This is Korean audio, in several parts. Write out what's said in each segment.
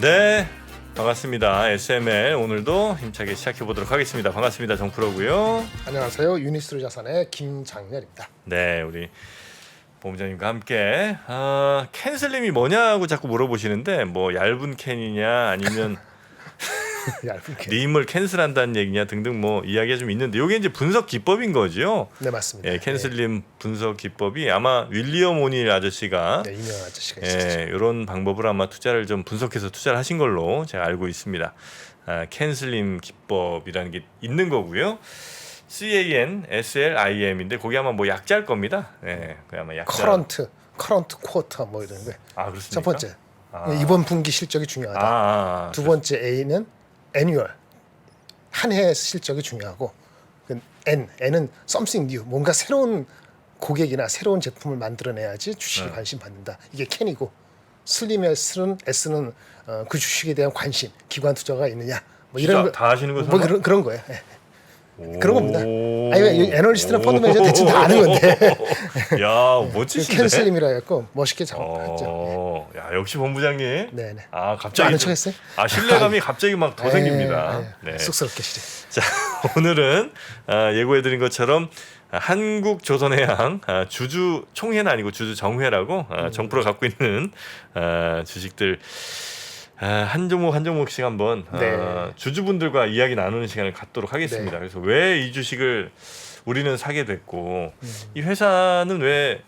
네, 반갑습니다. SML 오늘도 힘차게 시작해 보도록 하겠습니다. 반갑습니다. 정프로고요. 안녕하세요. 유니스트로 자산의 김장렬입니다. 네, 우리 본부장님과 함께 캔슬림이 뭐냐고 자꾸 물어보시는데 뭐 얇은 캔이냐 아니면 얇은 캔. 림을 캔슬한다는 얘기냐 등등 뭐 이야기가 좀 있는데 이게 이제 분석 기법인 거죠. 네, 맞습니다. 예, 캔슬림 분석 기법이 아마 윌리엄 오닐 아저씨가 네, 유명한 아저씨가 있었죠. 이런 방법을 아마 투자를 좀 분석해서 투자를 하신 걸로 제가 알고 있습니다. 캔슬림 기법이라는 게 있는 거고요. CANSLIM인데 거기 아마 뭐 약자일 겁니다. 예, 그 아마 약자. 커런트 쿼터 뭐 이런 거. 아, 그렇습니까? 첫 번째 아. 이번 분기 실적이 중요하다. 두 번째 A는 annual 한 해 실적이 중요하고 그 N은 something new 뭔가 새로운 고객이나 새로운 제품을 만들어내야지 주식에 관심 받는다. 이게 캔이고 슬림의 S는 그 주식에 대한 관심, 기관 투자가 있느냐 뭐 이런 거 다 하시는 거죠? 뭐 그런 거예요. 예. 그런 겁니다. 아니 애널리스트나 펀드 매니저 대충 다 아는 건데. 야, 멋지신데. 캔슬림이라 해갖고 멋있게 잡았죠. 야, 역시 본부장님. 네네. 아, 갑자기 아는 척했어요? 신뢰감이 갑자기 막 더 생깁니다. 네. 네. 쑥스럽게 시대. 자, 오늘은 예고해드린 것처럼 한국조선해양 주주 총회는 아니고 주주 정회라고 정프로 갖고 있는 주식들 한 종목씩 한번 네. 주주분들과 이야기 나누는 시간을 갖도록 하겠습니다. 네. 그래서 왜 이 주식을 우리는 사게 됐고 이 회사는 왜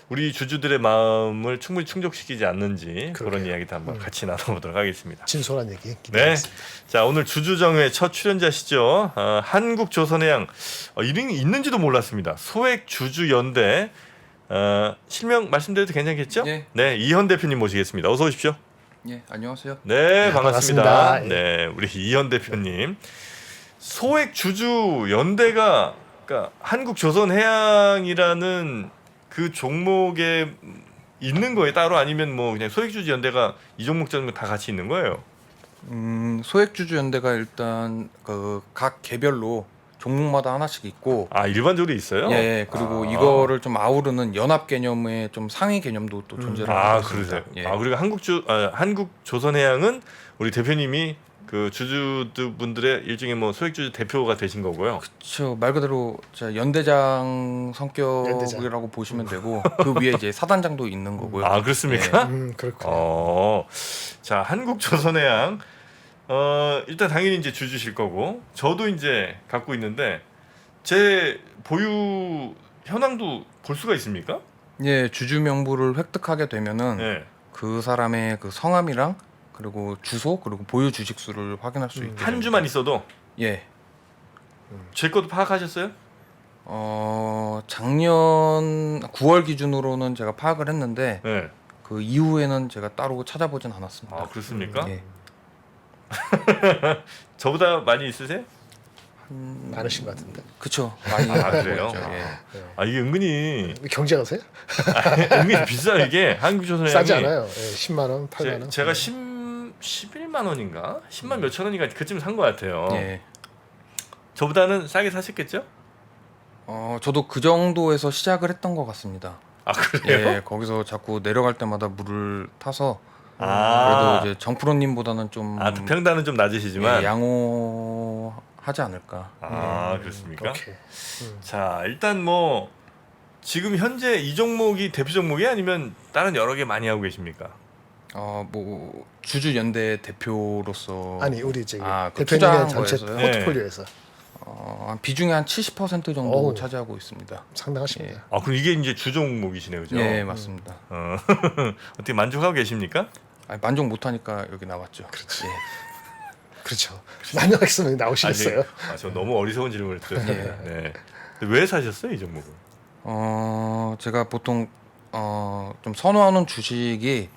우리 주주들의 마음을 충분히 충족시키지 않는지 그런 이야기도 한번 같이 나눠보도록 하겠습니다. 진솔한 얘기 네. 기대하겠습니다. 자, 오늘 주주정회 첫 출연자시죠. 한국조선해양 이름이 있는지도 몰랐습니다. 소액주주연대 실명 말씀드려도 괜찮겠죠? 예. 네, 이현 대표님 모시겠습니다. 어서 오십시오. 예, 안녕하세요. 네, 반갑습니다. 반갑습니다. 네, 우리 이현 대표님. 소액주주연대가 그러니까 한국조선해양이라는 그 종목에 있는 거예요? 따로 아니면 뭐 그냥 소액주주연대가 이 종목 저종목 다 같이 있는 거예요? 소액주주연대가 일단 그 각 개별로 종목마다 하나씩 있고, 일반적으로 있어요? 예, 그리고 이거를 좀 아우르는 연합 개념의 좀 상위 개념도 또 존재를 하고 있습니다. 그러세요. 예. 그리고 한국조선해양은 우리 대표님이 그 주주분들의 일종의 뭐 소액주주 대표가 되신 거고요. 그렇죠. 말 그대로 자 연대장 성격이라고 보시면 되고 그 위에 이제 사단장도 있는 거고요. 그렇습니까? 그렇군요. 자, 한국조선해양 일단 당연히 이제 주주실 거고 저도 이제 갖고 있는데 제 보유 현황도 볼 수가 있습니까? 예, 주주 명부를 획득하게 되면은 네. 그 사람의 그 성함이랑 그리고 주소 그리고 보유 주식수를 확인할 수 있게 한 주만 있어도 예. 제 것도 파악하셨어요? 작년 9월 기준으로는 제가 파악을 했는데 네. 그 이후에는 제가 따로 찾아보진 않았습니다. 그렇습니까? 예. 저보다 많이 있으세요? 많으신 것 같은데. 그쵸. 많이 그래요? 있죠. 예. 이게 은근히 경제가세요? 은근히 비싸 이게 한국조선해양이 싸지 않아요. 10만 원, 8만 원. 제가 11만 원인가 10만 몇천 원인가 그쯤 산 것 같아요. 예. 저보다는 싸게 사셨겠죠? 저도 그 정도에서 시작을 했던 것 같습니다. 그래요? 예, 거기서 자꾸 내려갈 때마다 물을 타서 아. 그래도 이제 정프로님보다는 좀 평단은 좀 낮으시지만 예, 양호하지 않을까. 그렇습니까? 오케이. 자, 일단 뭐 지금 현재 이 종목이 대표 종목이 아니면 다른 여러 개 많이 하고 계십니까? 뭐 주주 연대 대표로서 아니 우리 저기 그 대표님의 투자한 전체 거에서요? 포트폴리오에서 비중이 한 70% 정도 어우. 차지하고 있습니다. 상당하십니다. 그럼 이게 이제 주 종목이시네요, 그죠? 예, 맞습니다. 어떻게 만족하고 계십니까? 만족 못하니까 여기 나왔죠. 그렇지. 예. 그렇죠. 만약했으면 나오시겠어요. 저 너무 어리석은 질문을 드렸어요. 예. 네. 근데 왜 사셨어요, 이 종목을? 제가 보통 좀 선호하는 주식이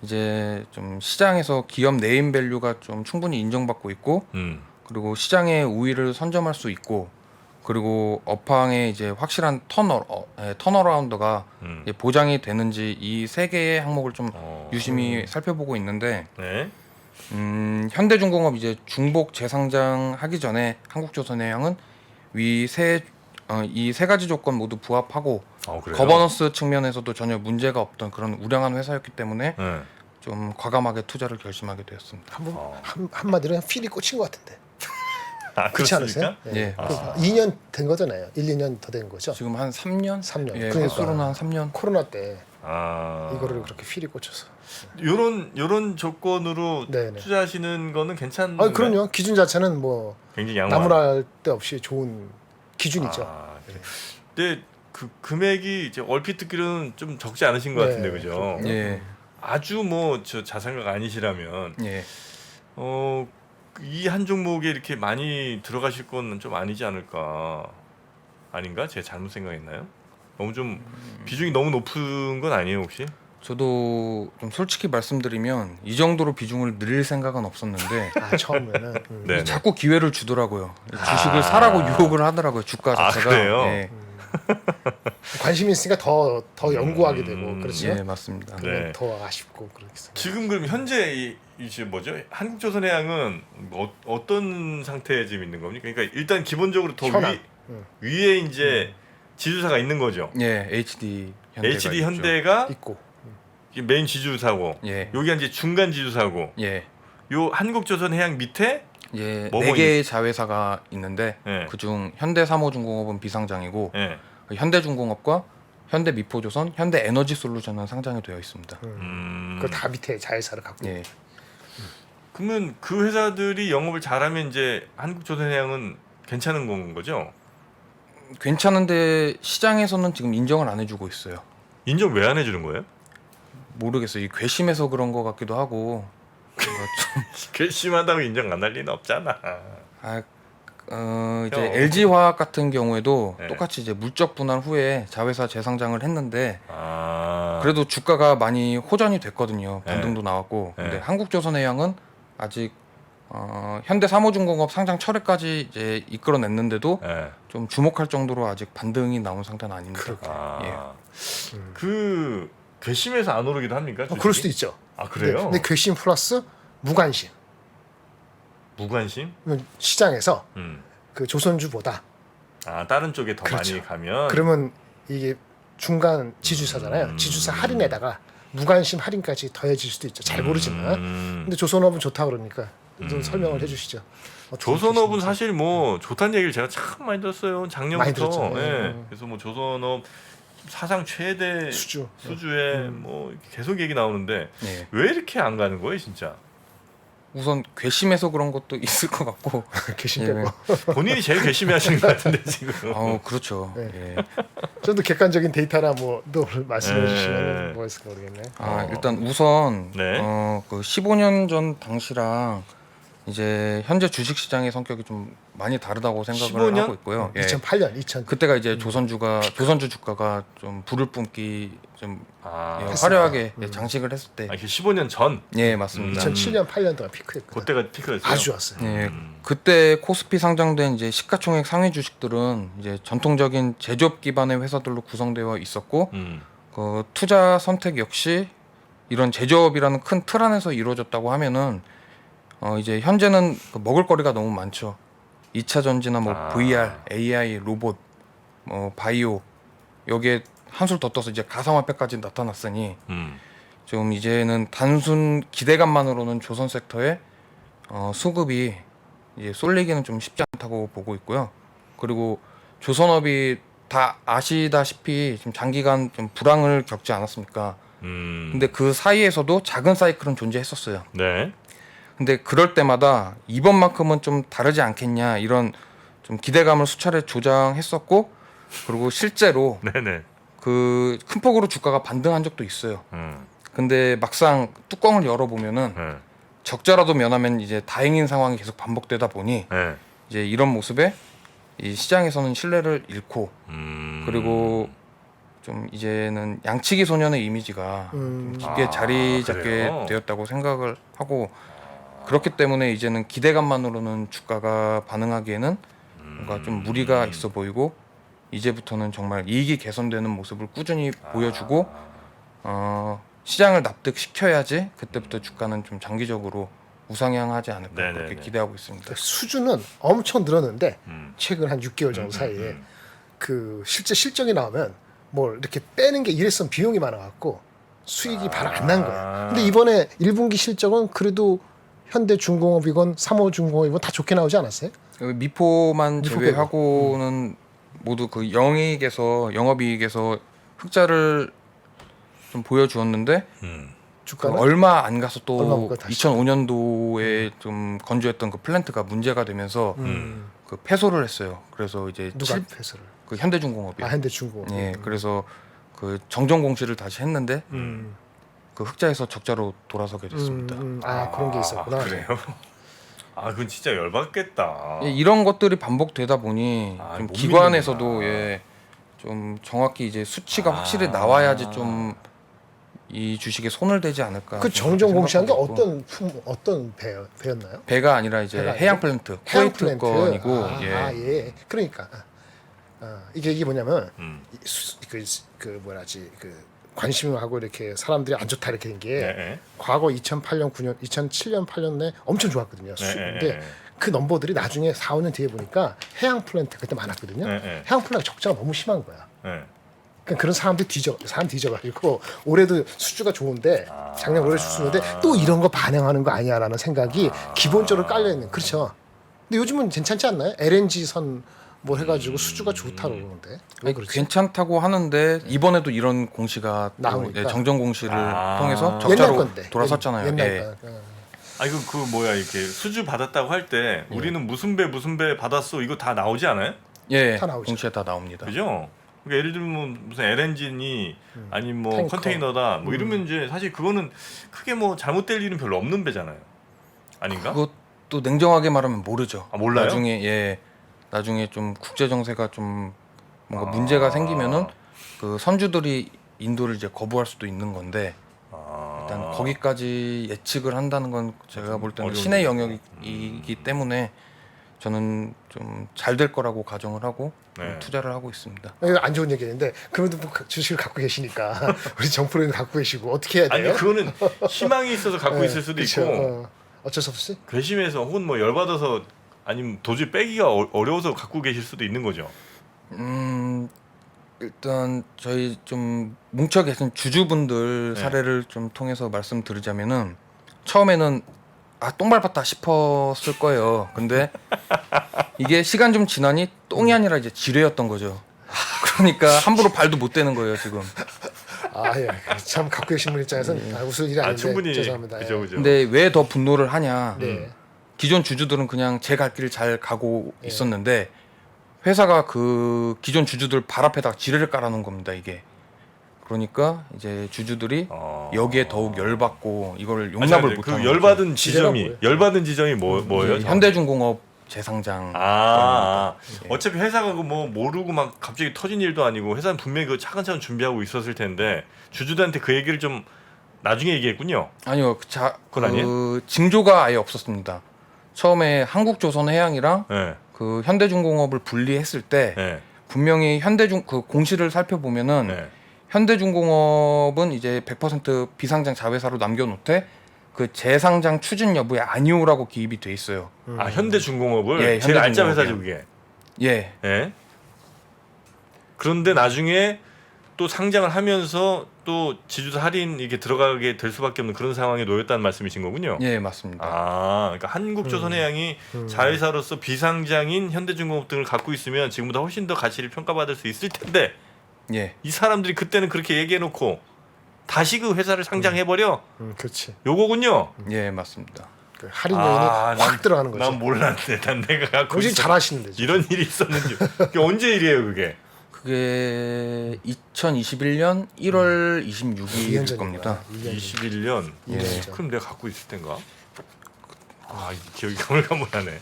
이제 좀 시장에서 기업 네임 밸류가 좀 충분히 인정받고 있고 그리고 시장의 우위를 선점할 수 있고 그리고 업황에 이제 확실한 턴어라운드가 이제 보장이 되는지 이 세 개의 항목을 좀 유심히 살펴보고 있는데 네. 현대중공업 이제 중복 재상장하기 전에 한국조선해양은 이 세 가지 조건 모두 부합하고 그래요? 거버넌스 측면에서도 전혀 문제가 없던 그런 우량한 회사였기 때문에 네. 좀 과감하게 투자를 결심하게 되었습니다. 한마디로 그냥 필이 꽂힌 것 같은데. 그렇지 그렇습니까? 않으세요? 예, 그 2년 된 거잖아요. 1, 2년 더 된 거죠. 지금 한 3년? 3년. 예, 그러니까. 횟수로는 한 3년. 코로나 때 아, 이거를 그렇게 필이 꽂혀서. 요런 조건으로 네네. 투자하시는 거는 괜찮나요? 아, 그럼요. 기준 자체는 뭐 굉장히 양호한. 나무랄 데 없이 좋은 기준이죠. 아, 그래. 근데 그 금액이 이제 얼핏 듣기로는 좀 적지 않으신 것 네, 같은데 그죠? 그렇군요. 예, 아주 뭐 저 자산가가 아니시라면 예. 이 한 종목에 이렇게 많이 들어가실 건 좀 아니지 않을까? 아닌가? 제가 잘못 생각했나요? 너무 좀 비중이 너무 높은 건 아니에요 혹시? 저도 좀 솔직히 말씀드리면 이 정도로 비중을 늘릴 생각은 없었는데 아, 처음에는. 네. 자꾸 기회를 주더라고요. 주식을 사라고 유혹을 하더라고요. 주가 아, 자체가. 그래요? 예, 관심이 있으니까 더 연구하게 되고 그렇죠. 예, 맞습니다. 네. 그러면 더 아쉽고 그렇겠어요. 지금 그럼 현재 이제 뭐죠? 한국조선해양은 어떤 상태에 지금 있는 겁니까? 그러니까 일단 기본적으로 더 현황. 위에 이제 지주사가 있는 거죠. 예, HD 현대가 HD 있죠. 현대가 있고. 이게 메인 지주사고, 예, 여기가 이제 중간 지주사고, 예, 요 한국조선해양 밑에 예, 뭐 네 개의 자회사가 있는데 예. 그중 현대사모중공업은 비상장이고 예. 현대중공업과 현대미포조선, 현대에너지솔루션은 상장이 되어 있습니다. 그걸 다 밑에 자회사를 갖고. 예, 그러면 그 회사들이 영업을 잘하면 이제 한국조선해양은 괜찮은 건 거죠? 괜찮은데 시장에서는 지금 인정을 안 해주고 있어요. 인정 왜 안 해주는 거예요? 모르겠어요. 이 괘씸해서 그런 것 같기도 하고 뭔가 좀 괘씸하다고 인정 안 할 리는 없잖아. 이제 형. LG화학 같은 경우에도 네. 똑같이 이제 물적 분할 후에 자회사 재상장을 했는데 아, 그래도 주가가 많이 호전이 됐거든요. 네. 반등도 나왔고. 네. 근데 한국조선해양은 아직 현대사모중공업 상장 철회까지 이제 이끌어냈는데도 예. 좀 주목할 정도로 아직 반등이 나온 상태는 아닙니다. 그렇게. 아, 그 괘씸해서 안 오르기도 합니까? 그럴 수도 있죠. 아 그래요? 근데 괘씸 플러스 무관심. 무관심? 시장에서 음. 그 조선주보다 아 다른 쪽에 더 그렇죠. 많이 가면. 그러면 이게 중간 지주사잖아요. 지주사 할인에다가 무관심 할인까지 더해질 수도 있죠. 잘 모르지만. 근데 조선업은 좋다 그러니까 좀 설명을 해주시죠. 어떻게 조선업은 보시는지. 사실 뭐 좋다는 얘기를 제가 참 많이 들었어요. 작년부터. 많이 들었죠. 예. 그래서 뭐 조선업 사상 최대 수주. 수주에 뭐 계속 얘기 나오는데 예. 왜 이렇게 안 가는 거예요, 진짜? 우선 괘씸해서 그런 것도 있을 것 같고. 계신 예. 빼고. 본인이 제일 괘씸해 하시는 것 같은데 지금. 그렇죠. 네. 예. 좀 더 객관적인 데이터나 뭐또 말씀해 네. 주시면 뭐 있을까 모르겠네. 일단 우선 네. 그 15년 전 당시랑 이제 현재 주식 시장의 성격이 좀 많이 다르다고 생각을 15년? 하고 있고요. 예. 2008년, 2000. 그때가 이제 조선주 주가가 좀 불을 뿜기 좀 아, 예, 했을 화려하게 예, 장식을 했을 때, 이게 15년 전 예 맞습니다. 2007년, 8년 동안 피크했거든. 그때가 피크였어요. 아주 좋았어요. 예, 그때 코스피 상장된 이제 시가총액 상위 주식들은 이제 전통적인 제조업 기반의 회사들로 구성되어 있었고, 그 투자 선택 역시 이런 제조업이라는 큰 틀 안에서 이루어졌다고 하면은 이제 현재는 그 먹을거리가 너무 많죠. 2차 전지나 뭐 VR, AI, 로봇, 뭐 바이오 여기에 한술 더 떠서 이제 가상화폐까지 나타났으니 좀 이제는 단순 기대감만으로는 조선 섹터에 수급이 이제 쏠리기는 좀 쉽지 않다고 보고 있고요. 그리고 조선업이 다 아시다시피 좀 장기간 좀 불황을 겪지 않았습니까? 근데 그 사이에서도 작은 사이클은 존재했었어요. 네. 근데 그럴 때마다 이번만큼은 좀 다르지 않겠냐 이런 좀 기대감을 수차례 조장했었고, 그리고 실제로 네네. 그 큰 폭으로 주가가 반등한 적도 있어요. 근데 막상 뚜껑을 열어보면은 네. 적자라도 면하면 이제 다행인 상황이 계속 반복되다 보니 네. 이제 이런 모습에 이 시장에서는 신뢰를 잃고, 그리고 좀 이제는 양치기 소년의 이미지가 좀 깊게 자리 잡게 그래요? 되었다고 생각을 하고, 그렇기 때문에 이제는 기대감만으로는 주가가 반응하기에는 뭔가 좀 무리가 있어 보이고, 이제부터는 정말 이익이 개선되는 모습을 꾸준히 보여주고 시장을 납득시켜야지 그때부터 주가는 좀 장기적으로 우상향하지 않을까 네네네. 그렇게 기대하고 있습니다. 수주는 엄청 늘었는데 최근 한 6개월 정도 사이에 그 실제 실적이 나오면 뭘 이렇게 빼는 게 일회성 비용이 많아갖고 수익이 바로 안 난 거야. 근데 이번에 1분기 실적은 그래도 현대중공업이건 삼호중공업이건 다 좋게 나오지 않았어요? 미포만 미포 제외하고는 모두 그 영업이익에서 흑자를 좀 보여주었는데 그 주가는 얼마 안 가서 얼마 또 못 가, 다시. 2005년도에 좀 건조했던 그 플랜트가 문제가 되면서 그 패소를 했어요. 그래서 이제 누가 회사를? 그 현대중공업이요. 현대중공업. 예, 그래서 그 정정 공시를 다시 했는데 그 흑자에서 적자로 돌아서게 됐습니다. 그런 게 있었구나. 그래요? 아, 그건 진짜 열받겠다. 예, 이런 것들이 반복되다 보니 아, 좀 못 기관에서도 믿는구나. 예, 좀 정확히 이제 수치가 확실히 나와야지 좀 이 주식에 손을 대지 않을까. 그 좀 정정 공시한 게 생각하고 있고. 어떤 배였나요? 배가 아니라 이제 배가 해양 아니고? 플랜트, 해양 쿠웨이트 플랜트. 건이고 예. 그러니까 이게 뭐냐면 그 뭐라지 그 관심하고 이렇게 사람들이 안 좋다 이렇게 된 게 네. 과거 2008년, 9년, 2007년, 8년에 엄청 좋았거든요. 근데 그 넘버들이 나중에 4, 5년 뒤에 보니까 해양 플랜트 그때 많았거든요. 해양 플랜트 적자가 너무 심한 거야. 그러니까 그런 사람들이 뒤져가지고 올해도 수주가 좋은데 작년 올해 수주 좋은데 또 이런 거 반영하는 거 아니야라는 생각이 기본적으로 깔려 있는. 그렇죠. 근데 요즘은 괜찮지 않나요? LNG 선 뭐 해가지고 수주가 좋다고 그러는데 왜 아니, 그렇지? 괜찮다고 하는데 이번에도 이런 공시가 또 나오니까. 예, 정정 공시를 통해서 옛날 적자로 건데 돌아섰잖아요. 옛날 예. 거. 아니 그 뭐야 이렇게 수주 받았다고 할 때 우리는 무슨 배 받았어 이거 다 나오지 않아요? 예, 다 나오죠. 공시에 다 나옵니다. 그죠? 그러니까 예를 들면 무슨 LNG니 아니면 뭐 탱커. 컨테이너다 뭐 이러면 이제 사실 그거는 크게 뭐 잘못될 일은 별로 없는 배잖아요. 아닌가? 그것도 냉정하게 말하면 모르죠. 아, 몰라요? 나중에 좀 국제 정세가 좀 뭔가 문제가 생기면은 그 선주들이 인도를 이제 거부할 수도 있는 건데 일단 거기까지 예측을 한다는 건 제가 볼 때는 어려운 신의 일이고. 영역이기 때문에 저는 좀 잘 될 거라고 가정을 하고 네. 투자를 하고 있습니다. 이거 안 좋은 얘기인데 그분도 뭐 주식을 갖고 계시니까 우리 정프로는 갖고 계시고 어떻게 해야 아니 돼요? 그거는 희망이 있어서 갖고 네, 있을 수도 그쵸. 있고 어쩔 수 없이. 괘씸해서 혹은 뭐 열받아서 아니면 도저히 빼기가 어려워서 갖고 계실 수도 있는 거죠. 일단 저희 좀 뭉쳐 계신 주주분들 네. 사례를 좀 통해서 말씀드리자면은 처음에는 똥 밟았다 싶었을 거예요. 근데 이게 시간 좀 지나니 똥이 아니라 이제 지뢰였던 거죠. 그러니까 함부로 발도 못 대는 거예요 지금. 예. 참 갖고 계신 분 입장에서는 웃을 일이 아닌데 충분히 죄송합니다. 그죠. 근데 왜 더 분노를 하냐? 네. 기존 주주들은 그냥 제 갈 길을 잘 가고 있었는데 회사가 그 기존 주주들 발 앞에다가 지뢰를 깔아놓은 겁니다 이게. 그러니까 이제 주주들이 여기에 더욱 열받고 이걸 용납을 못하는 그 거죠. 열받은 지뢰가 지점이 뭐예요? 이제 현대중공업 재상장. 어차피 회사가 그 뭐 모르고 막 갑자기 터진 일도 아니고 회사는 분명히 그 차근차근 준비하고 있었을 텐데 주주들한테 그 얘기를 좀 나중에 얘기했군요. 아니요, 그건 아니에요? 그 징조가 아예 없었습니다. 처음에 한국조선해양이랑 네. 그 현대중공업을 분리했을 때 네. 분명히 그 공시를 살펴보면은 네. 현대중공업은 이제 100% 비상장 자회사로 남겨놓되 그 재상장 추진 여부에 아니오라고 기입이 돼 있어요. 현대중공업을 예, 제일 알짜 현대중공업이요. 회사죠 그게. 예, 예. 그런데 나중에 또 상장을 하면서 또 지주사 할인 이게 들어가게 될 수밖에 없는 그런 상황에 놓였다는 말씀이신 거군요. 예, 맞습니다. 그러니까 한국조선해양이 자회사로서 비상장인 현대중공업 등을 갖고 있으면 지금보다 훨씬 더 가치를 평가받을 수 있을 텐데 예, 이 사람들이 그때는 그렇게 얘기해놓고 다시 그 회사를 상장해버려 그렇지. 요거군요. 예, 맞습니다. 그 할인 요인이 확 들어가는 거죠. 난 몰랐네. 난 내가 갖고 굉장히 있어. 잘하시는데 지금. 이런 일이 있었는지. 그게 언제 일이에요 그게? 그게 2021년 1월 26일일 2년 겁니다. 21년. 예. 그럼 내가 갖고 있을 텐가? 기억이 가물가물하네.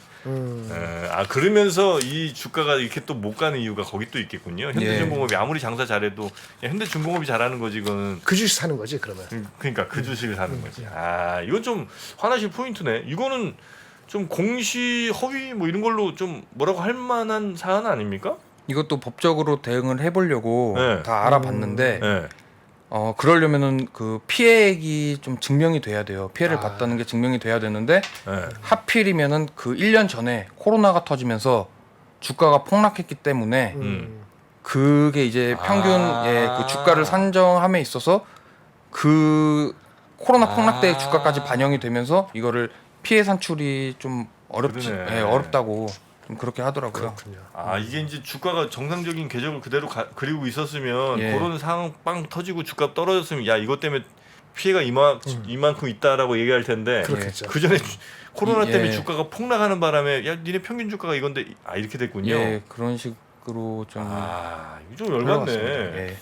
그러면서 이 주가가 이렇게 또 못 가는 이유가 거기 또 있겠군요. 현대중공업이 아무리 장사 잘해도 야, 현대중공업이 잘하는 거지 이거는. 그 주식 사는 거지 그러면. 그러니까 그 주식을 사는 거지. 이건 좀 화나실 포인트네. 이거는 좀 공시 허위 뭐 이런 걸로 좀 뭐라고 할 만한 사안 아닙니까? 이것도 법적으로 대응을 해보려고 네. 다 알아봤는데 네. 그러려면은 그 피해액이 좀 증명이 돼야 돼요. 피해를 봤다는 게 증명이 돼야 되는데 네. 하필이면은 그 1년 전에 코로나가 터지면서 주가가 폭락했기 때문에 그게 이제 평균 그 주가를 산정함에 있어서 그 코로나 폭락때 아. 주가까지 반영이 되면서 이거를 피해 산출이 좀 그러네. 어렵다고 좀 그렇게 하더라고요. 그렇군요. 이게 이제 주가가 정상적인 궤적을 그대로 그리고 있었으면 예. 그런 상황 빵 터지고 주가 떨어졌으면 야 이것 때문에 피해가 이만큼 있다라고 얘기할 텐데 그렇겠죠. 그 전에 코로나 예. 때문에 주가가 폭락하는 바람에 야 니네 평균 주가가 이건데 이렇게 됐군요. 예, 그런 식으로 좀 이거 좀 열받네. 흘러갔습니다. 예.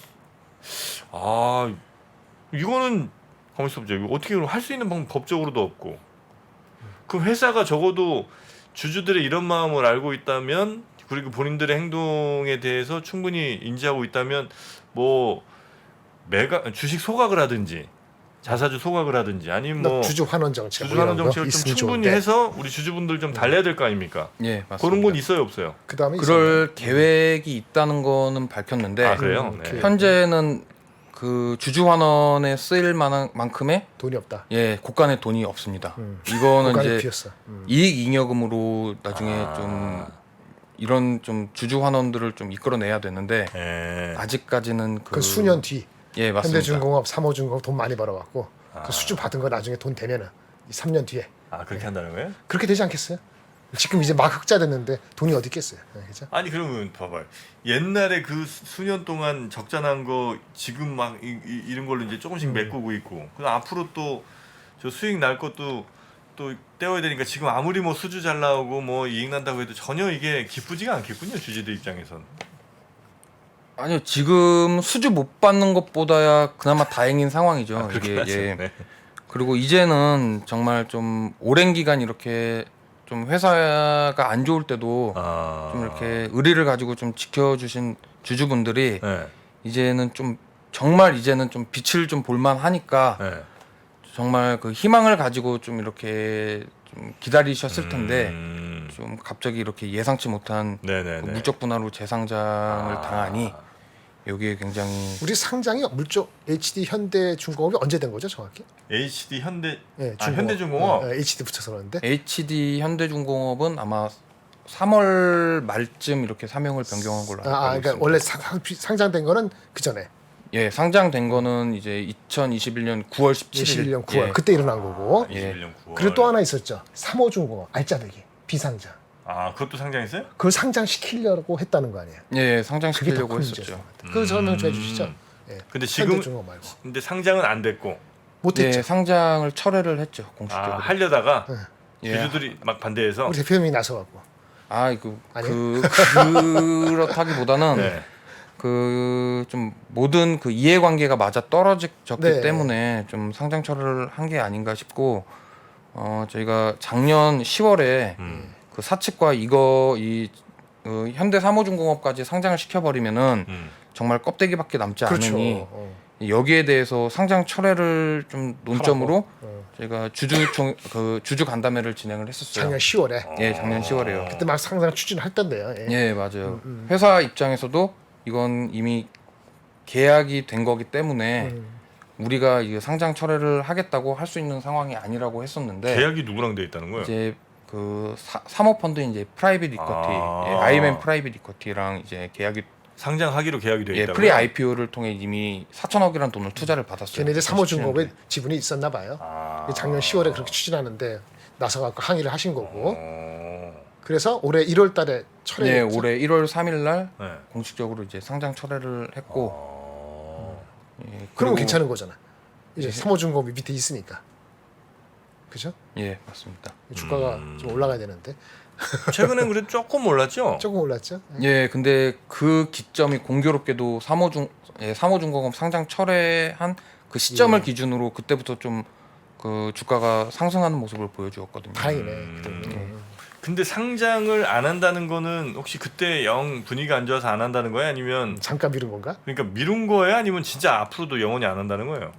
이거는 가만히 있어보자. 이거 어떻게 할 수 있는 방법 법적으로도 없고 그 회사가 적어도 주주들의 이런 마음을 알고 있다면 그리고 본인들의 행동에 대해서 충분히 인지하고 있다면 뭐 주식 소각을 하든지 자사주 소각을 하든지 아니면 뭐 주주 환원 정책, 주주 환원 정책을 좀 있으면 충분히 좋은데. 해서 우리 주주분들 좀 달래야 될 거 아닙니까? 예, 맞습니다. 그런 건 있어요 없어요? 그다음에 그럴 계획이 있다는 거는 밝혔는데 그래요? 음, 네. 현재는 그 주주 환원에 쓰일 만한 만큼의 돈이 없다. 곳간의 돈이 없습니다. 공간이 이거는 이제 비었어. 이익 잉여금으로 나중에 좀 이런 좀 주주 환원들을 좀 이끌어내야 되는데 예. 아직까지는 그 수년 뒤 예, 맞습니다. 현대중공업, 삼호중공업 돈 많이 벌어갖고 그 수주 받은 거 나중에 돈 되면은 3년 뒤에 그렇게 한다는 거예요? 그렇게 되지 않겠어요? 지금 이제 막 흑자 됐는데 돈이 어디 있겠어요, 그죠? 아니 그러면 봐봐요. 옛날에 그 수년 동안 적자 난 거 지금 막 이런 걸로 이제 조금씩 메꾸고 있고 그럼 앞으로 또 저 수익 날 것도 또 떼어야 되니까 지금 아무리 뭐 수주 잘 나오고 뭐 이익 난다고 해도 전혀 이게 기쁘지가 않겠군요. 주주들 입장에선. 아니요, 지금 수주 못 받는 것보다야 그나마 다행인 상황이죠. 그렇긴 하죠. 네. 그리고 이제는 정말 좀 오랜 기간 이렇게 좀 회사가 안 좋을 때도 좀 이렇게 의리를 가지고 좀 지켜주신 주주분들이 네. 이제는 좀 정말 이제는 좀 빛을 좀 볼만 하니까 네. 정말 그 희망을 가지고 좀 이렇게 좀 기다리셨을 텐데 음. 좀 갑자기 이렇게 예상치 못한 네네네. 그 물적 분할로 재상장을 당하니 여기에 굉장히 우리 상장이 물쪽 HD 현대중공업이 언제 된 거죠, 정확히? HD 현대 중공업. 현대중공업. HD 붙여서 그러는데 HD 현대중공업은 아마 3월 말쯤 이렇게 사명을 변경한 걸로 알고 그러니까 있습니다. 원래 상장된 거는 그 전에 예, 상장된 거는 이제 2021년 9월 17일. 21년 9월 예. 그때 일어난 거고. 21년 9월. 그리고 또 하나 있었죠. 3호중공업 알짜배기 비상장. 그것도 상장했어요? 그걸 상장시키려고 했다는 거 아니에요? 예, 그게 더 상장시키려고 큰 했었죠. 문제였던 것 같아요. 그 설명 좀 해주시죠. 예. 근데 지금 현대중공업 말고 근데 상장은 안 됐고 못했죠. 예, 상장을 철회를 했죠, 공식적으로. 하려다가 예. 주주들이 막 반대해서 우리 대표님이 나서갖고 그 그렇다기보다는 네. 그 좀 모든 그 이해관계가 맞아 떨어졌기 네. 때문에 좀 상장 철회를 한 게 아닌가 싶고 저희가 작년 10월에 그 사측과 현대 삼호중공업까지 상장을 시켜버리면은 정말 껍데기밖에 남지 그렇죠. 않으니 여기에 대해서 상장 철회를 좀 논점으로 저희가 주주 간담회를 진행을 했었어요. 작년 10월에 예, 작년 10월에요. 그때 막 상장 추진했던데요. 예. 예, 맞아요. 회사 입장에서도 이건 이미 계약이 된 거기 때문에 우리가 이게 상장 철회를 하겠다고 할 수 있는 상황이 아니라고 했었는데 계약이 누구랑 돼 있다는 거예요? 이제 그 사모펀드 이제 프라이빗 이쿼티, IM 프라이빗 이쿼티랑 이제 계약이 상장하기로 계약이 돼 있다고요? 프리 IPO를 통해 이미 4천억이라는 돈을 투자를 받았어요. 걔네 이제 2017 삼호중공업에 년도에. 지분이 있었나 봐요. 작년 10월에 그렇게 추진하는데 나서갖고 항의를 하신 거고. 그래서 올해 1월달에 철회. 네, 올해 1월 3일 날 네. 공식적으로 이제 상장 철회를 했고. 예, 그러면 그리고- 괜찮은 거잖아. 이제 삼호중공업이 밑에 있으니까. 그죠? 예, 맞습니다. 주가가 좀 올라가야 되는데 최근엔 그래도 조금 올랐죠? 조금 올랐죠. 예, 근데 그 기점이 공교롭게도 삼호중공업 상장 철회한 그 시점을 예. 기준으로 그때부터 좀 그 주가가 상승하는 모습을 보여주었거든요. 다행이네. 근데 상장을 안 한다는 거는 혹시 그때 영 분위기가 안 좋아서 안 한다는 거예요? 아니면 잠깐 미룬 건가? 그러니까 미룬 거예요? 아니면 진짜 앞으로도 영원히 안 한다는 거예요?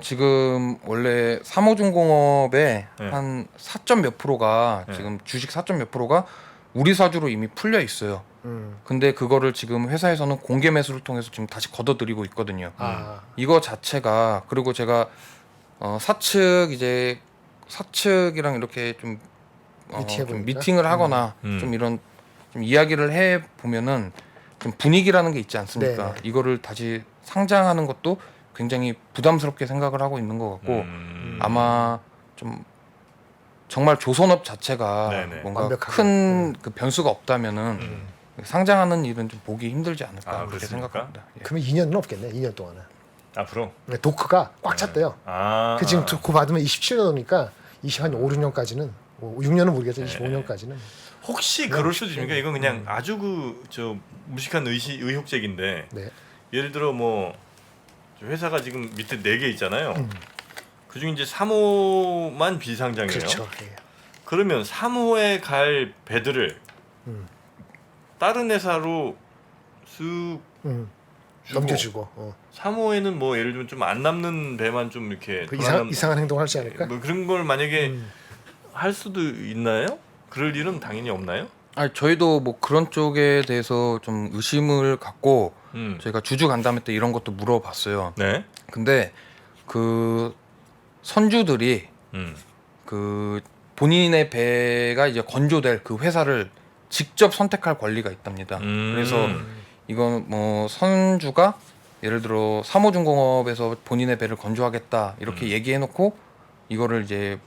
지금 원래 삼호중공업의 네. 한 4점 몇 프로가 네. 지금 주식 4점 몇 프로가 우리 사주로 이미 풀려 있어요. 근데 그거를 지금 회사에서는 공개 매수를 통해서 지금 다시 걷어들이고 있거든요. 이거 자체가 그리고 제가 사측이랑 이렇게 좀 미팅해보니까? 미팅을 하거나 좀 이런 좀 이야기를 해 보면은 좀 분위기라는 게 있지 않습니까? 네. 이거를 다시 상장하는 것도 굉장히 부담스럽게 생각을 하고 있는 것 같고 아마 좀 정말 조선업 자체가 네네. 뭔가 완벽하게. 큰 그 변수가 없다면은 상장하는 일은 좀 보기 힘들지 않을까 아, 그렇게 그렇습니까? 생각합니다. 예. 그러면 2년은 없겠네. 2년 동안은. 앞으로. 도크가 꽉 찼대요. 아, 그 지금 고 받으면 27년이니까 20한 5, 6년까지는 6년은 모르겠죠. 네. 25년까지는. 혹시 그럴 수도 있습니까? 이건 그냥 아주 그 저 무식한 의혹제기인데 네. 예를 들어 뭐 회사가 지금 밑에 4개 있잖아요. 그중에 이제 3호만 비상장이에요. 그렇죠. 예. 그러면 3호에 갈 배들을 음. 다른 회사로 쓱 음. 주고 넘겨주고. 3호에는 뭐 예를 들면 좀 안 남는 배만 좀 이렇게 그 돌아가는- 이상한 행동을 하지 않을까? 뭐 그런 걸 만약에 음. 할 수도 있나요? 그럴 일은 당연히 없나요? 아니 저희도 뭐 그런 쪽에 대해서 좀 의심을 갖고 저희가 주주 간담회 때 이런 것도 물어봤어요. 네. 근데 그 선주들이 음. 그 본인의 배가 이제 건조될 그 회사를 직접 선택할 권리가 있답니다. 그래서 이건 뭐 선주가 예를 들어 삼호중공업에서 본인의 배를 건조하겠다 이렇게 얘기해놓고 이거를 이제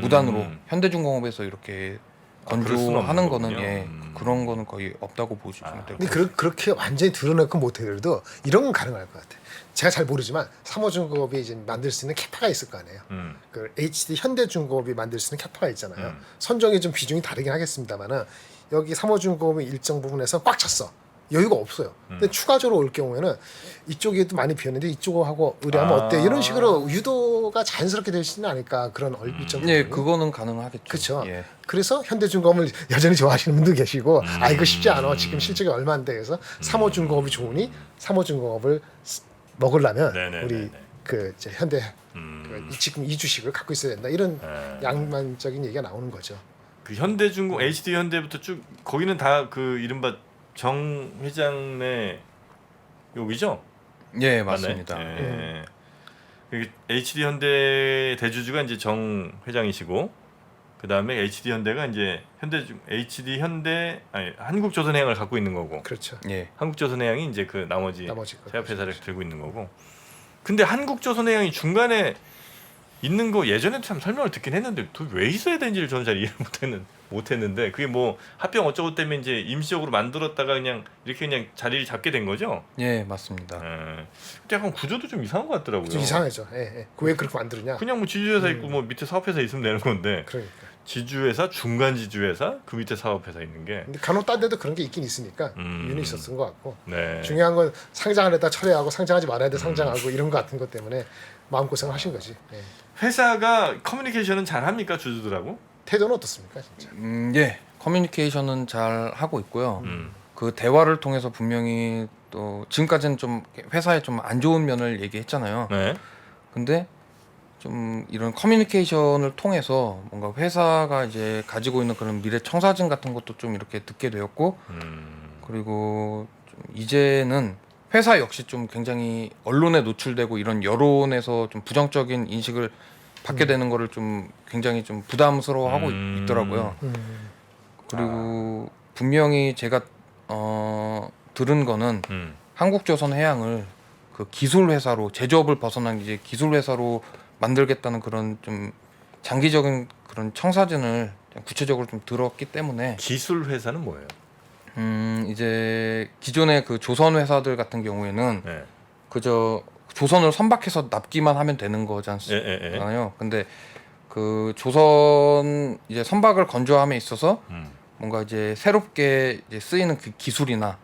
무단으로 현대중공업에서 이렇게 그럴 수는 건조하는 없는 거는 거군요. 예 그런 거는 거의 없다고 보시면 될 것 근데 같아요. 그렇게 완전히 드러내고 못해도 이런 건 가능할 것 같아. 제가 잘 모르지만 삼호중공업이 이제 만들 수 있는 캐파가 있을 거 아니에요. 그 HD 현대중공업이 만들 수 있는 캐파가 있잖아요. 선정이 좀 비중이 다르긴 하겠습니다만은 여기 삼호중공업이 일정 부분에서 꽉 찼어. 여유가 없어요. 근데 추가적으로 올 경우에는 이쪽에도 많이 비었는데 이쪽하고 의뢰하면 어때? 이런 식으로 유도가 자연스럽게 되지는 않을까 그런 일정 예, 부분이. 그거는 가능하겠죠. 그렇죠. 예. 그래서 현대중공업을 여전히 좋아하시는 분도 계시고 아 이거 쉽지 않아. 지금 실적이 얼마인데 해서 삼호중공업이 좋으니 삼호중공업을 먹으려면 네네네네. 우리 그 이제 현대 그 지금 이 주식을 갖고 있어야 된다. 이런 양만적인 얘기가 나오는 거죠. 그 현대중공 HD 현대부터 쭉 거기는 다 그 이른바 정 회장의 여기죠? 예, 맞네. 맞습니다. 예. HD 현대 대주주가 이제 정 회장이시고 그 다음에 HD 현대가 이제 HD 현대 아니 한국조선해양을 갖고 있는 거고 그렇죠. 예. 한국조선해양이 이제 그 나머지 나머지 제약회사를 들고 있는 거고. 근데 한국조선해양이 중간에 있는 거 예전에 참 설명을 듣긴 했는데 왜 있어야 되는지를 저는 잘 이해를 못했는데 그게 뭐 합병 어쩌고 때문에 이제 임시적으로 만들었다가 그냥 이렇게 그냥 자리를 잡게 된 거죠. 예, 맞습니다. 예. 근데 약간 구조도 좀 이상한 것 같더라고요. 좀 이상하죠. 예, 예. 왜 그렇게 만드느냐? 그냥 뭐 지주회사 있고 뭐 밑에 사업회사 있으면 되는 건데 그러니까. 지주회사, 중간 지주회사, 그 밑에 사업회사 있는 게. 근데 간혹 딴 데도 그런 게 있긴 있으니까 이유는 있었던 것 같고 네. 중요한 건 상장을 했다 철회하고 상장하지 말아야 돼 상장하고 이런 거 같은 것 때문에 마음고생을 하신 거지. 예. 회사가 커뮤니케이션은 잘 합니까 주주들하고? 태도는 어떻습니까 진짜? 예. 커뮤니케이션은 잘 하고 있고요. 그 대화를 통해서 분명히 또 지금까지는 좀 회사에 좀 안 좋은 면을 얘기했잖아요. 네. 근데 좀 이런 커뮤니케이션을 통해서 뭔가 회사가 이제 가지고 있는 그런 미래 청사진 같은 것도 좀 이렇게 듣게 되었고 그리고 좀 이제는 회사 역시 좀 굉장히 언론에 노출되고 이런 여론에서 좀 부정적인 인식을 받게 되는 거를 좀 굉장히 좀 부담스러워하고 있더라고요. 그리고 분명히 제가 들은 거는 한국조선해양을 그 기술 회사로 제조업을 벗어난 이제 기술 회사로 만들겠다는 그런 좀 장기적인 그런 청사진을 구체적으로 좀 들었기 때문에 기술 회사는 뭐예요? 이제 기존의 그 조선 회사들 같은 경우에는 네. 그저 조선을 선박해서 납기만 하면 되는 거지 예, 않습니까? 근데 그 조선 이제 선박을 건조함에 있어서 뭔가 이제 새롭게 이제 쓰이는 그 기술이나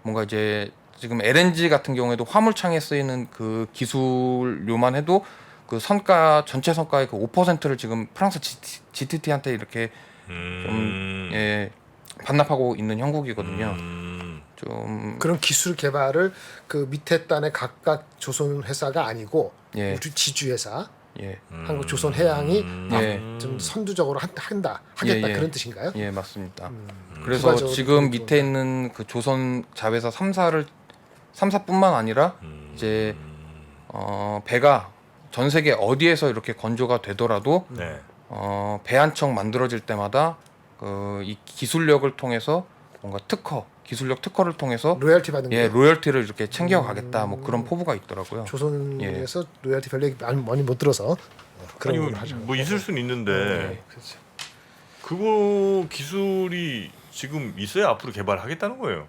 뭔가 이제 지금 LNG 같은 경우에도 화물창에 쓰이는 그 기술료만 해도 그 선가 전체 선가의 그 5%를 지금 프랑스 GTT한테 이렇게 좀 예, 반납하고 있는 형국이거든요. 좀 그런 기술 개발을 그 밑에 단의 각각 조선 회사가 아니고 예. 우리 지주 회사 예, 한국 조선 해양이 예. 좀 선두적으로 하겠다 예, 예. 그런 뜻인가요? 예, 맞습니다. 그래서 부가적으로 지금 그런 밑에 있는 그 조선 자회사 3사뿐만 아니라 이제 배가 전 세계 어디에서 이렇게 건조가 되더라도 네. 배 한 척 만들어질 때마다 이 기술력을 통해서 뭔가 기술력 특허를 통해서 로열티 받는 예, 게 로열티를 이렇게 챙겨가겠다 뭐 그런 포부가 있더라고요. 조선에서 로열티 별로 많이 못 들어서 그런 아니 걸 하죠. 뭐 있을 수는 있는데 네. 그렇죠. 그거 기술이 지금 있어야 앞으로 개발하겠다는 거예요.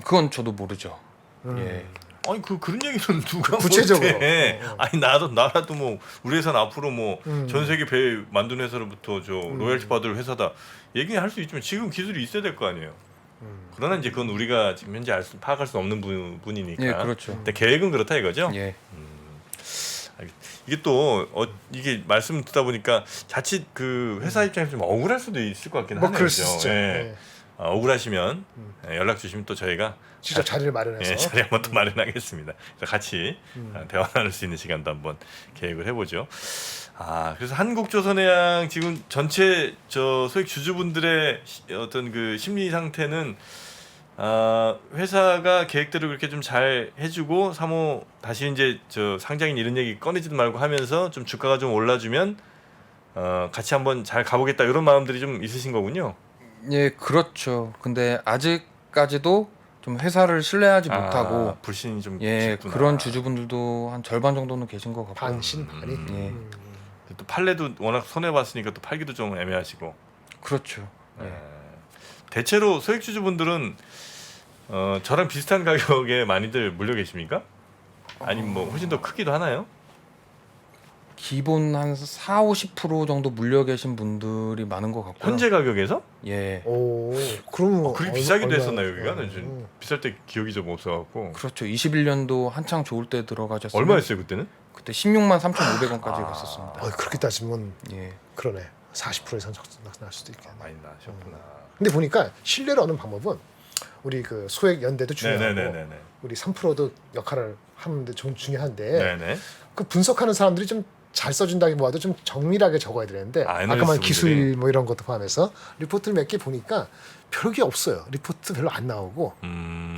그건 저도 모르죠. 음. 예. 아니 그런 얘기는 누가 구체적으로. 못해. 아니 나라도 뭐 우리 회사는 앞으로 뭐 전 음. 세계 배 만드는 회사로부터 저 로열티 받을 회사다 얘기할 수 있지만 지금 기술이 있어야 될 거 아니에요. 그러나 이제 그건 우리가 지금 현재 파악할 수 없는 부분이니까. 예, 그렇죠. 근데 계획은 그렇다 이거죠. 예. 이게 또 이게 말씀 듣다 보니까 자칫 그 회사 입장에서 좀 억울할 수도 있을 것 같긴 뭐 하네요. 그럴 수 있죠. 예. 예. 억울하시면 연락 주시면 또 저희가 직접 자리를 마련해서 예, 자리 한번 또 마련하겠습니다. 그래서 같이 대화 나눌 수 있는 시간도 한번 계획을 해보죠. 그래서 한국조선해양 지금 전체 저 소액 주주분들의 어떤 그 심리 상태는 회사가 계획대로 그렇게 좀 잘 해주고 사모 다시 이제 저 상장인 이런 얘기 꺼내지도 말고 하면서 좀 주가가 좀 올라주면 같이 한번 잘 가보겠다 이런 마음들이 좀 있으신 거군요. 예, 그렇죠. 근데 아직까지도 좀 회사를 신뢰하지 못하고 불신이 좀 예, 깊구나. 그런 주주분들도 한 절반 정도는 계신 것 같고. 반신 반이. 예. 또 팔래도 워낙 손해 봤으니까 또 팔기도 좀 애매하시고. 그렇죠. 예. 대체로 소액 주주분들은 저랑 비슷한 가격에 많이들 물려 계십니까? 아니면 뭐 훨씬 더 크기도 하나요? 기본 한 4, 50% 정도 물려 계신 분들이 많은 것 같고요. 현재 가격에서? 예. 오, 그럼 그렇게 비싸기도 얼마- 했었나요 여기가? 난 좀 비쌀 때 기억이 좀 없어갖고. 그렇죠. 21년도 한창 좋을 때 들어가셨어요. 얼마였어요 그때는? 그때 16만 3,500원까지 갔었습니다. 그렇게 따지면 예. 그러네. 40% 이상 날 수도 있겠네. 많이 나셨구나. 근데 보니까 신뢰를 얻는 방법은 우리 그 소액 연대도 중요하고 네네네네. 우리 3%도 역할을 하는데 좀 중요한데 네네. 그 분석하는 사람들이 좀 잘 써준다기보다도 좀 정밀하게 적어야 되는데 아까 말한 애널리스트 기술 분들이. 뭐 이런 것도 포함해서 리포트를 몇 개 보니까 별게 없어요. 리포트 별로 안 나오고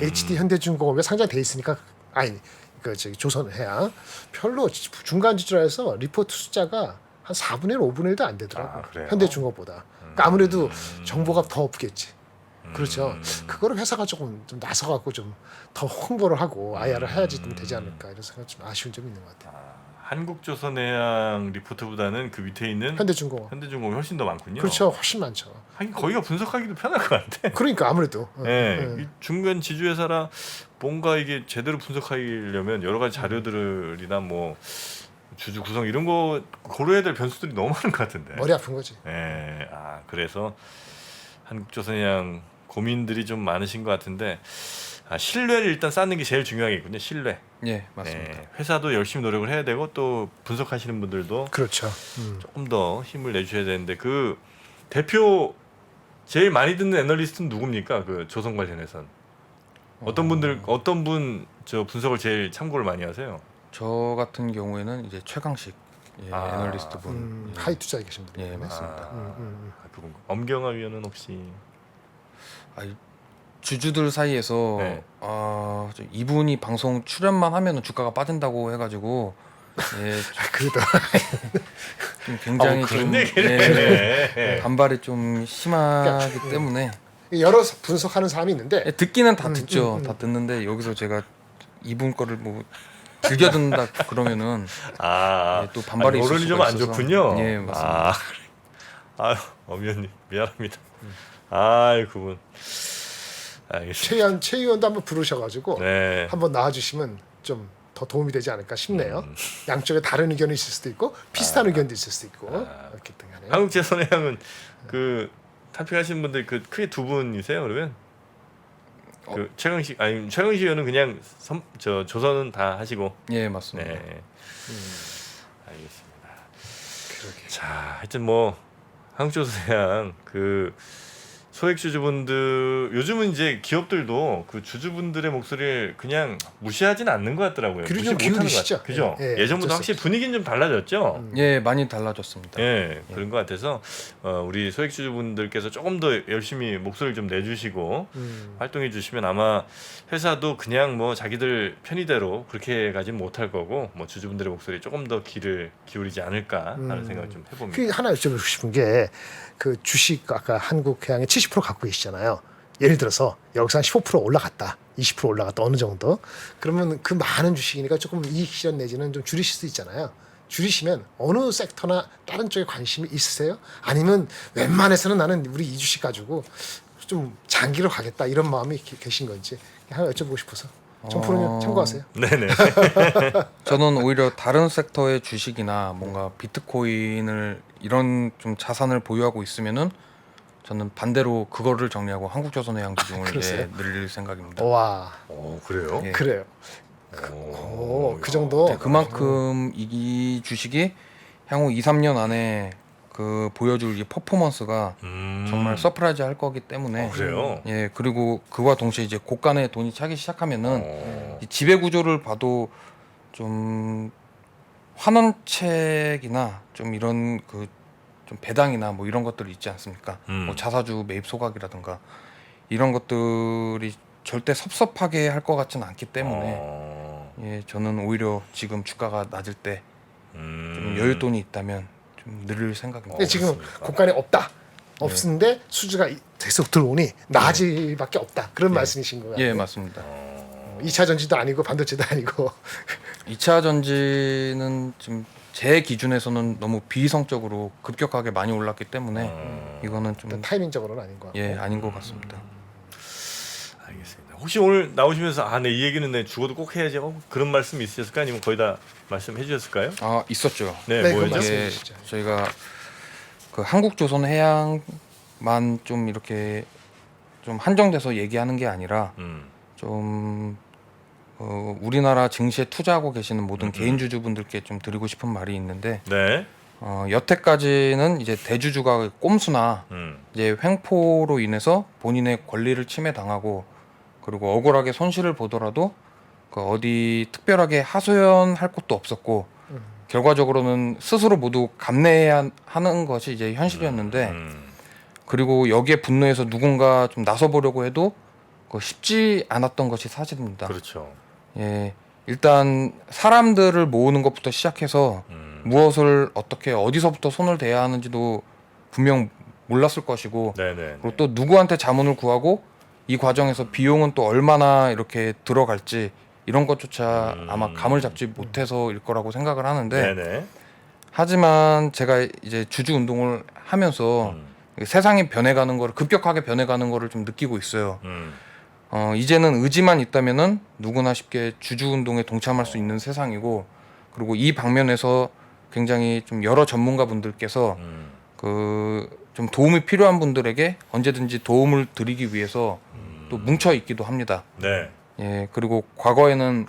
HD 현대중공업에 상장돼 있으니까 아니 그 저기 조선해양 별로 중간 지주라서 리포트 숫자가 한 4분의 1, 5분의 1도 안 되더라고. 그래요? 현대중공업보다. 그러니까 아무래도 정보가 더 없겠지. 그렇죠. 그거를 회사가 조금 좀 나서갖고 좀 더 홍보를 하고 IR을 해야지 좀 되지 않을까 이런 생각 좀 아쉬운 점이 있는 것 같아요. 한국조선해양 리포트보다는 그 밑에 있는 현대중공업. 현대중공업이 훨씬 더 많군요. 그렇죠. 훨씬 많죠. 하긴 거기가 분석하기도 편할 것 같아. 그러니까 아무래도. 네, 이 중간 지주회사라 뭔가 이게 제대로 분석하려면 여러 가지 자료들이나 뭐 주주 구성 이런 거 고려해야 될 변수들이 너무 많은 것 같은데. 머리 아픈 거지. 네, 그래서 한국조선해양 고민들이 좀 많으신 것 같은데 신뢰를 일단 쌓는 게 제일 중요하겠군요. 신뢰. 예, 맞습니다. 네, 회사도 열심히 노력을 해야 되고 또 분석하시는 분들도 그렇죠. 조금 더 힘을 내주셔야 되는데 그 대표 제일 많이 듣는 애널리스트는 누굽니까? 그 조선 관련해선 어떤 분 저 분석을 제일 참고를 많이 하세요? 저 같은 경우에는 이제 최강식 애널리스트 분. 예. 하이 투자에 계신 분이. 예, 맞습니다. 그분 엄경화 위원은 혹시 아니, 주주들 사이에서 네. 이분이 방송 출연만 하면은 주가가 빠진다고 해가지고 예, 그래도 좀 굉장히 그런 좀 얘기를 해. 반발이 좀 심하기 때문에 여러 분석하는 사람이 있는데 예, 듣기는 다 듣죠. 다 듣는데 여기서 제가 이분 거를 뭐 즐겨 듣는다 그러면은 예, 또 반발이 있을 여론이 수가 좀 안 있어서. 좋군요. 예, 맞습니다. 엄위원님 미안합니다. 그분 알겠습니다. 최 의원도 한번 부르셔가지고 네. 한번 나와주시면 좀 더 도움이 되지 않을까 싶네요. 양쪽에 다른 의견이 있을 수도 있고 비슷한 의견도 있을 수도 있고 이렇게 등하네요. 한국조선해양은 그 탄픽하시는 분들 그 크게 두 분이세요 그러면? 그 최강식 의원은 그냥 조선은 다 하시고. 예, 맞습니다. 네. 알겠습니다. 자, 하여튼 뭐 한국조선해양 그 소액 주주분들 요즘은 이제 기업들도 그 주주분들의 목소리를 그냥 무시하지는 않는 것 같더라고요. 귀를 무시 좀 못하는 것 기울이시죠. 같아요. 그죠? 예, 예전보다 어쩔 수 확실히 없죠. 분위기는 좀 달라졌죠. 예, 많이 달라졌습니다. 예, 그런 것 같아서 우리 소액 주주분들께서 조금 더 열심히 목소리를 좀 내주시고 활동해 주시면 아마 회사도 그냥 뭐 자기들 편의대로 그렇게 가지는 못할 거고 뭐 주주분들의 목소리에 조금 더 귀를 기울이지 않을까 하는 생각을 좀 해봅니다. 그 하나 여쭤보고 싶은 게 그 주식 아까 한국해양에 70% 갖고 계시잖아요. 예를 들어서 여기서 한 15% 올라갔다, 20% 올라갔다 어느 정도. 그러면 그 많은 주식이니까 조금 이익 실현 내지는 좀 줄이실 수 있잖아요. 줄이시면 어느 섹터나 다른 쪽에 관심이 있으세요? 아니면 웬만해서는 나는 우리 이 주식 가지고 좀 장기로 가겠다 이런 마음이 계신 건지 하나 여쭤보고 싶어서. 좀 프로님 참고하세요. 네네. 저는 오히려 다른 섹터의 주식이나 뭔가 비트코인을 이런 좀 자산을 보유하고 있으면은 저는 반대로 그거를 정리하고 한국조선해양 비중을 그러세요? 늘릴 생각입니다. 와, 그래요? 예. 그래요. 오, 그 정도. 네, 그만큼 이 주식이 향후 2, 3년 안에 그 보여줄 이 퍼포먼스가 정말 서프라이즈 할 거기 때문에 그래요? 예, 그리고 그와 동시에 이제 고간에 돈이 차기 시작하면은 어. 이 지배 구조를 봐도 좀 환원책이나 좀 이런 그 좀 배당이나 뭐 이런 것들이 있지 않습니까? 뭐 자사주 매입 소각이라든가 이런 것들이 절대 섭섭하게 할 것 같지는 않기 때문에 예, 저는 오히려 지금 주가가 낮을 때 좀 여윳돈이 있다면 좀 늘릴 생각입니다. 근데 지금 그렇습니까? 고간에 없다. 없는데 수주가 계속 들어오니 나아질 밖에 없다. 그런 말씀이신 거예요. 예, 맞습니다. 2차 전지도 아니고 반도체도 아니고. 2차 전지는 지금 제 기준에서는 너무 비이성적으로 급격하게 많이 올랐기 때문에 이거는 좀 타이밍적으로는 아닌 것 같고. 예, 아닌 것 같습니다. 알겠습니다. 혹시 오늘 나오시면서 네, 이 얘기는 내 죽어도 꼭 해야지 그런 말씀 있으셨을까? 아니면 거의 다 말씀해 주셨을까요? 아, 있었죠. 네, 네, 그건 뭐였죠? 말씀해 이게 주시죠. 저희가 그 한국조선해양만 좀 이렇게 좀 한정돼서 얘기하는 게 아니라 좀 우리나라 증시에 투자하고 계시는 모든 개인 주주분들께 좀 드리고 싶은 말이 있는데 네. 여태까지는 이제 대주주가 꼼수나 이제 횡포로 인해서 본인의 권리를 침해당하고 그리고 억울하게 손실을 보더라도 그 어디 특별하게 하소연할 곳도 없었고 결과적으로는 스스로 모두 감내해야 하는 것이 이제 현실이었는데 그리고 여기에 분노해서 누군가 좀 나서보려고 해도 그 쉽지 않았던 것이 사실입니다. 그렇죠. 예, 일단 사람들을 모으는 것부터 시작해서 무엇을 어떻게 어디서부터 손을 대야 하는지도 분명 몰랐을 것이고 네네. 그리고 또 누구한테 자문을 구하고 이 과정에서 비용은 또 얼마나 이렇게 들어갈지 이런 것조차 아마 감을 잡지 못해서일 거라고 생각을 하는데 네네. 하지만 제가 이제 주주 운동을 하면서 세상이 변해가는 거를 급격하게 변해가는 거를 좀 느끼고 있어요. 이제는 의지만 있다면은 누구나 쉽게 주주 운동에 동참할 수 있는 세상이고 그리고 이 방면에서 굉장히 좀 여러 전문가 분들께서 그 좀 도움이 필요한 분들에게 언제든지 도움을 드리기 위해서 또 뭉쳐 있기도 합니다. 네. 예, 그리고 과거에는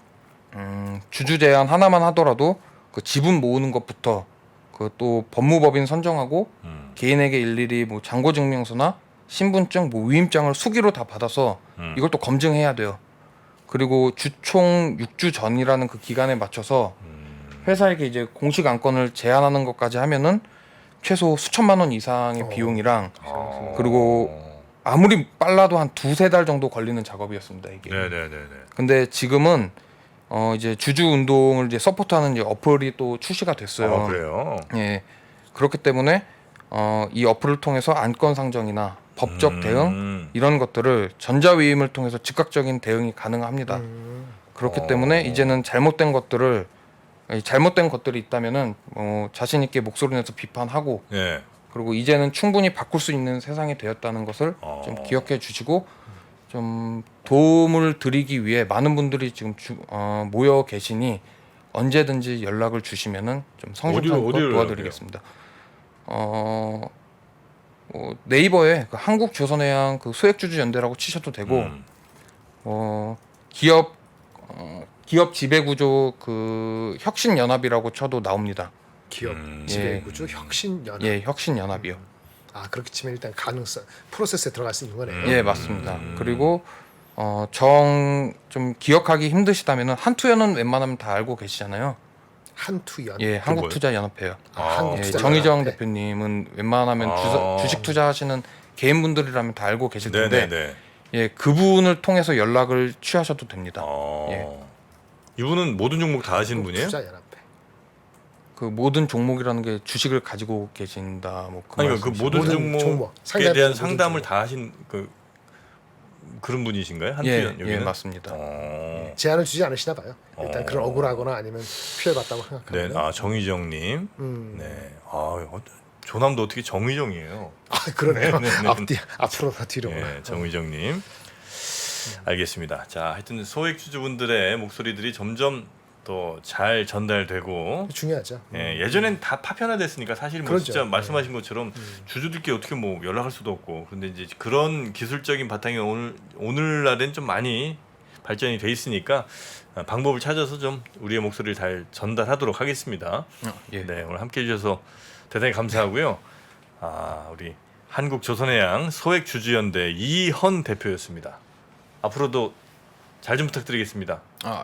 주주 제한 하나만 하더라도 그 지분 모으는 것부터 그 또 법무법인 선정하고 개인에게 일일이 뭐 잔고증명서나 신분증, 뭐 위임장을 수기로 다 받아서 이걸 또 검증해야 돼요. 그리고 주총 6주 전이라는 그 기간에 맞춰서 회사에게 이제 공식 안건을 제안하는 것까지 하면은 최소 수천만 원 이상의 비용이랑 그리고 아무리 빨라도 한 2-3달 정도 걸리는 작업이었습니다, 이게. 네네네네. 근데 지금은 이제 주주 운동을 이제 서포트하는 이제 어플이 또 출시가 됐어요. 그래요? 예. 그렇기 때문에 이 어플을 통해서 안건 상정이나 법적 대응 이런 것들을 전자위임을 통해서 즉각적인 대응이 가능합니다. 그렇기 때문에 이제는 잘못된 것들이 있다면은 자신 있게 목소리 내서 비판하고 예. 그리고 이제는 충분히 바꿀 수 있는 세상이 되었다는 것을 좀 기억해 주시고 좀 도움을 드리기 위해 많은 분들이 지금 모여 계시니 언제든지 연락을 주시면은 좀 성심성의껏 어디로 도와드리겠습니다. 네이버에 그 한국조선해양 그 소액주주연대라고 치셔도 되고 기업 지배구조 그 혁신연합이라고 쳐도 나옵니다. 기업 예. 지배구조 혁신연합. 예, 혁신연합이요. 아, 그렇게 치면 일단 가능성 프로세스에 들어갈 수 있는 거네요. 예, 맞습니다. 그리고 좀 기억하기 힘드시다면은 한투연은 웬만하면 다 알고 계시잖아요. 한투연. 예, 한국투자연합회요. 예, 한국투자연합회. 정의정 대표님은 웬만하면 주식 투자하시는 개인분들이라면 다 알고 계실 텐데 네네네. 예, 그분을 통해서 연락을 취하셔도 됩니다. 예. 이분은 모든 종목 다 하시는 분이에요? 투자연합회. 그 모든 종목이라는 게 주식을 가지고 계신다 뭐 그 아니 그 말씀이시죠? 모든 모든 종목에 종목, 대한 모든 상담을 종목. 다 하신 그런 분이신가요? 예, 한투현 예, 여기는? 맞습니다. 제한을 주지 않으시나 봐요. 일단 어. 그런 억울하거나 아니면 피해봤다고 네, 생각하면. 아 정의정님. 네, 조남도 어떻게 정의정이에요? 그러네요. 네, 네, 네. 앞으로나 뒤로. 네, 정의정님. 알겠습니다. 자, 하여튼 소액 주주분들의 목소리들이 점점 더 잘 전달되고. 중요하죠. 예전엔 다 파편화됐으니까 사실 뭐 그렇죠. 진짜 말씀하신 것처럼 주주들끼리 어떻게 뭐 연락할 수도 없고 그런데 이제 그런 기술적인 바탕이 오늘날엔 좀 많이 발전이 돼 있으니까 방법을 찾아서 좀 우리의 목소리를 잘 전달하도록 하겠습니다. 예. 네, 오늘 함께 해주셔서 대단히 감사하고요. 우리 한국조선해양 소액주주연대 이헌 대표였습니다. 앞으로도 잘 좀 부탁드리겠습니다.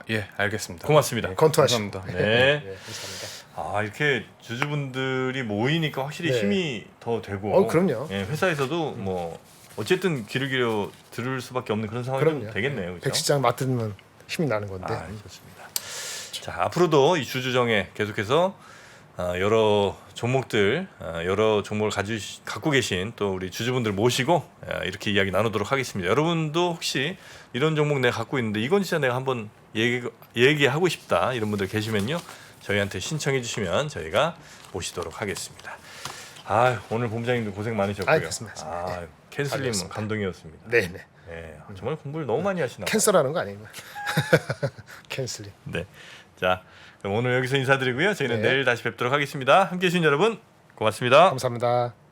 예, 알겠습니다. 고맙습니다. 건투하시고. 네. 감사합니다. 네, 감사합니다. 이렇게 주주분들이 모이니까 확실히 네. 힘이 더 되고. 그럼요. 예, 회사에서도 뭐 어쨌든 귀를 기울여 들을 수밖에 없는 그런 상황이 좀 그럼요. 되겠네요. 그렇죠? 백시장 맞들면 힘이 나는 건데. 좋습니다. 자, 앞으로도 이 주주정에 계속해서 여러 종목들, 여러 종목을 갖고 계신 또 우리 주주분들 모시고 이렇게 이야기 나누도록 하겠습니다. 여러분도 혹시 이런 종목 내가 갖고 있는데 이건 진짜 내가 한번 얘기하고 싶다 이런 분들 계시면요 저희한테 신청해 주시면 저희가 모시도록 하겠습니다. 오늘 본부장님도 고생 많으셨고요. 됐습니다. 캔슬님은 알겠습니다. 감동이었습니다. 네네. 네, 정말 공부를 너무 많이 하시나 봐요. 캔슬하는 거 아니에요? 캔슬링. 네. 자, 그럼 오늘 여기서 인사드리고요. 저희는 네. 내일 다시 뵙도록 하겠습니다. 함께 해주신 여러분 고맙습니다. 감사합니다.